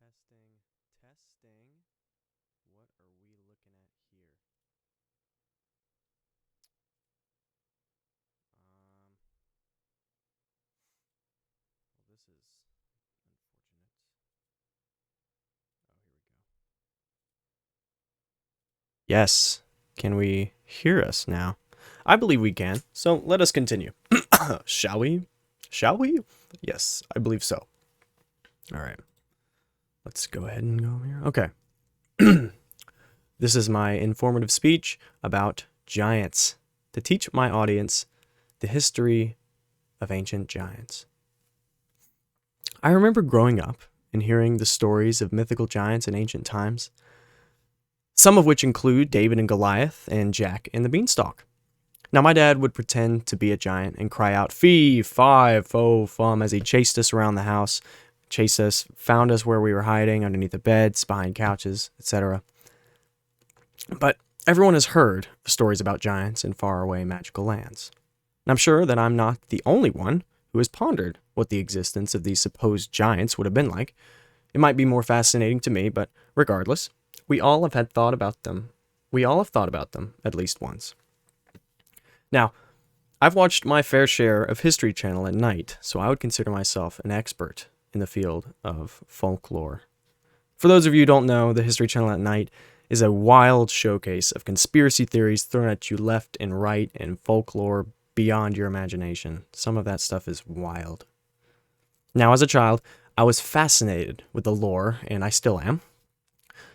Testing, testing. What are we looking at here? Well, this is unfortunate. Oh, here we go. Yes. Can we hear us now? I believe we can, so let us continue. Shall we? Shall we? Yes, I believe so. All right. Let's go ahead and go over here. Okay. This is my informative speech about giants to teach my audience the history of ancient giants. I remember growing up and hearing the stories of mythical giants in ancient times, some of which include David and Goliath and Jack and the beanstalk. Now, my dad would pretend to be a giant and cry out, Fi Fo Fum, as he chased us around the house, chased us, found us where we were hiding, underneath the beds, behind couches, etc. But everyone has heard stories about giants in faraway magical lands. And I'm sure that I'm not the only one who has pondered what the existence of these supposed giants would have been like. It might be more fascinating to me, but regardless, we all have thought about them at least once. Now, I've watched my fair share of History Channel at night, so I would consider myself an expert in the field of folklore. For those of you who don't know, the History Channel at night is a wild showcase of conspiracy theories thrown at you left and right and folklore beyond your imagination. Some of that stuff is wild. Now, as a child, I was fascinated with the lore, and I still am.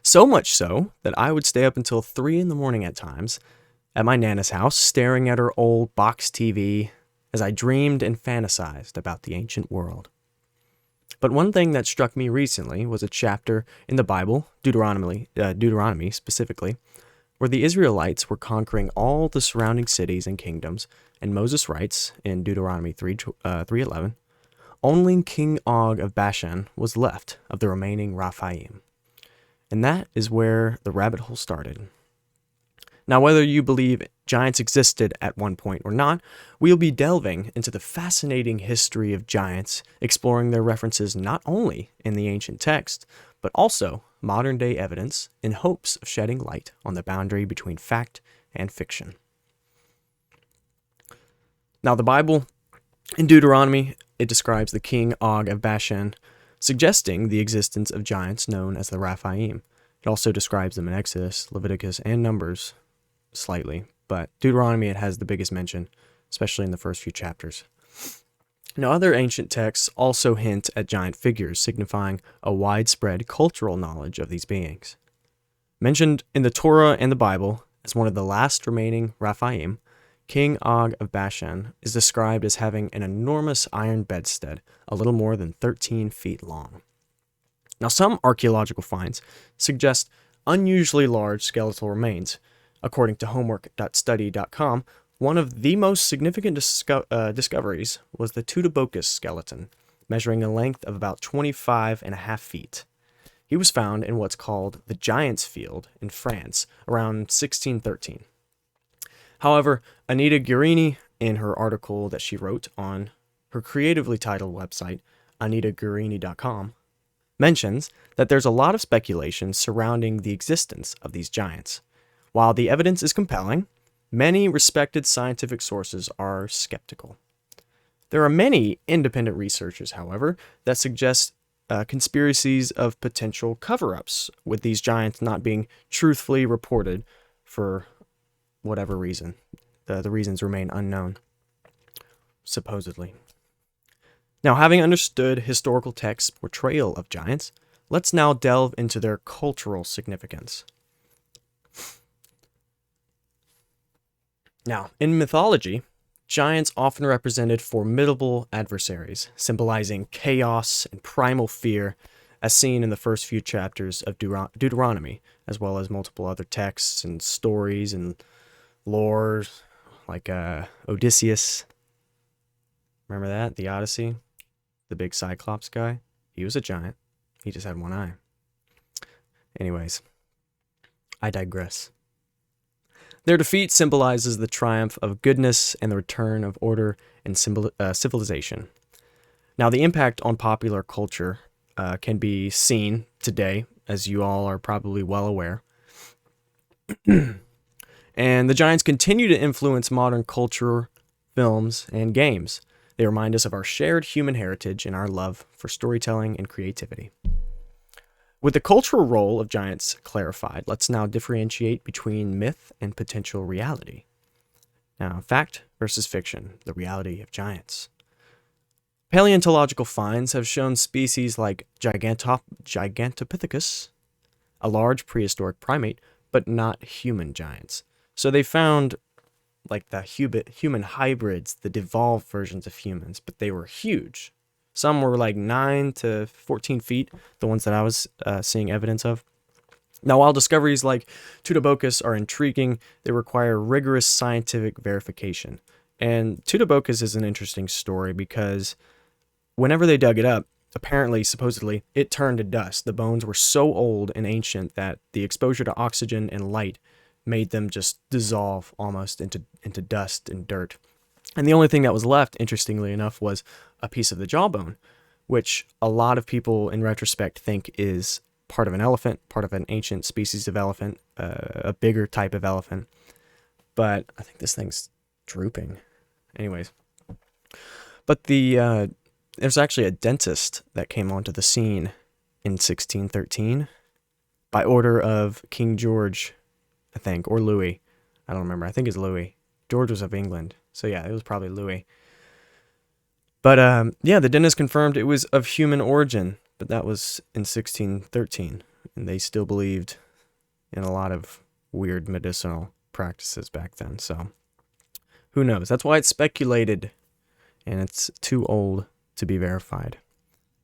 So much so that I would stay up until 3 a.m. at times at my Nana's house, staring at her old box TV as I dreamed and fantasized about the ancient world. But one thing that struck me recently was a chapter in the Bible, Deuteronomy specifically, where the Israelites were conquering all the surrounding cities and kingdoms, and Moses writes in Deuteronomy 3:11, only King Og of Bashan was left of the remaining Rephaΐm. And that is where the rabbit hole started. Now, whether you believe giants existed at one point or not, we'll be delving into the fascinating history of giants, exploring their references not only in the ancient text, but also modern-day evidence in hopes of shedding light on the boundary between fact and fiction. Now, the Bible, in Deuteronomy, it describes the king Og of Bashan, suggesting the existence of giants known as the Rephaΐm. It also describes them in Exodus, Leviticus, and Numbers slightly, but Deuteronomy, it has the biggest mention, especially in the first few chapters. Now, other ancient texts also hint at giant figures, signifying a widespread cultural knowledge of these beings. Mentioned in the Torah and the Bible as one of the last remaining Rephaim, King Og of Bashan is described as having an enormous iron bedstead, a little more than 13 feet long. Now, some archaeological finds suggest unusually large skeletal remains. According to homework.study.com, one of the most significant discoveries was the Teutobochus skeleton, measuring a length of about 25.5 feet. He was found in what's called the Giant's Field in France around 1613. However, Anita Guerini, in her article that she wrote on her creatively titled website, anitaguerini.com, mentions that there's a lot of speculation surrounding the existence of these giants. While the evidence is compelling, many respected scientific sources are skeptical. There are many independent researchers, however, that suggest conspiracies of potential cover-ups, with these giants not being truthfully reported for whatever reason. The reasons remain unknown, supposedly. Now, having understood historical texts' portrayal of giants, let's now delve into their cultural significance. Now, in mythology, giants often represented formidable adversaries, symbolizing chaos and primal fear, as seen in the first few chapters of Deuteronomy, as well as multiple other texts and stories and lore, like Odysseus. Remember that? The Odyssey? The big Cyclops guy? He was a giant. He just had one eye. Anyways, I digress. Their defeat symbolizes the triumph of goodness and the return of order and civilization. Now, the impact on popular culture can be seen today, as you all are probably well aware. And the giants continue to influence modern culture, films, and games. They remind us of our shared human heritage and our love for storytelling and creativity. With the cultural role of giants clarified, let's now differentiate between myth and potential reality. Now, fact versus fiction, the reality of giants. Paleontological finds have shown species like Gigantopithecus, a large prehistoric primate, but not human giants. So they found like the human hybrids, the devolved versions of humans, but they were huge. Some were like 9 to 14 feet, the ones that I was seeing evidence of. Now, while discoveries like Tutaboccus are intriguing, they require rigorous scientific verification. And Tutaboccus is an interesting story because whenever they dug it up, apparently, supposedly, it turned to dust. The bones were so old and ancient that the exposure to oxygen and light made them just dissolve almost into dust and dirt. And the only thing that was left, interestingly enough, was a piece of the jawbone, which a lot of people in retrospect think is part of an elephant, part of an ancient species of elephant, a bigger type of elephant. But I think this thing's drooping. Anyways. But there's actually a dentist that came onto the scene in 1613 by order of King George, I think, or Louis. I don't remember. I think it's Louis. George was of England. So yeah, it was probably Louis. But yeah, the dentist confirmed it was of human origin, but that was in 1613. And they still believed in a lot of weird medicinal practices back then. So who knows? That's why it's speculated and it's too old to be verified.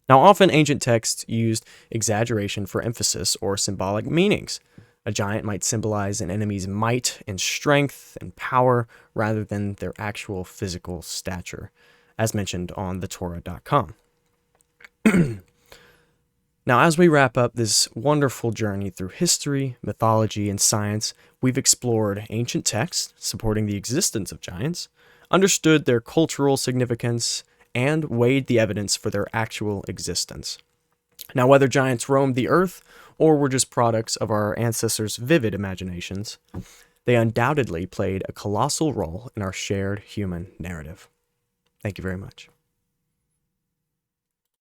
Now, often ancient texts used exaggeration for emphasis or symbolic meanings. A giant might symbolize an enemy's might and strength and power rather than their actual physical stature, as mentioned on thetorah.com. Now, as we wrap up this wonderful journey through history, mythology, and science, we've explored ancient texts supporting the existence of giants, understood their cultural significance, and weighed the evidence for their actual existence. Now, whether giants roamed the earth or were just products of our ancestors' vivid imaginations, they undoubtedly played a colossal role in our shared human narrative. Thank you very much.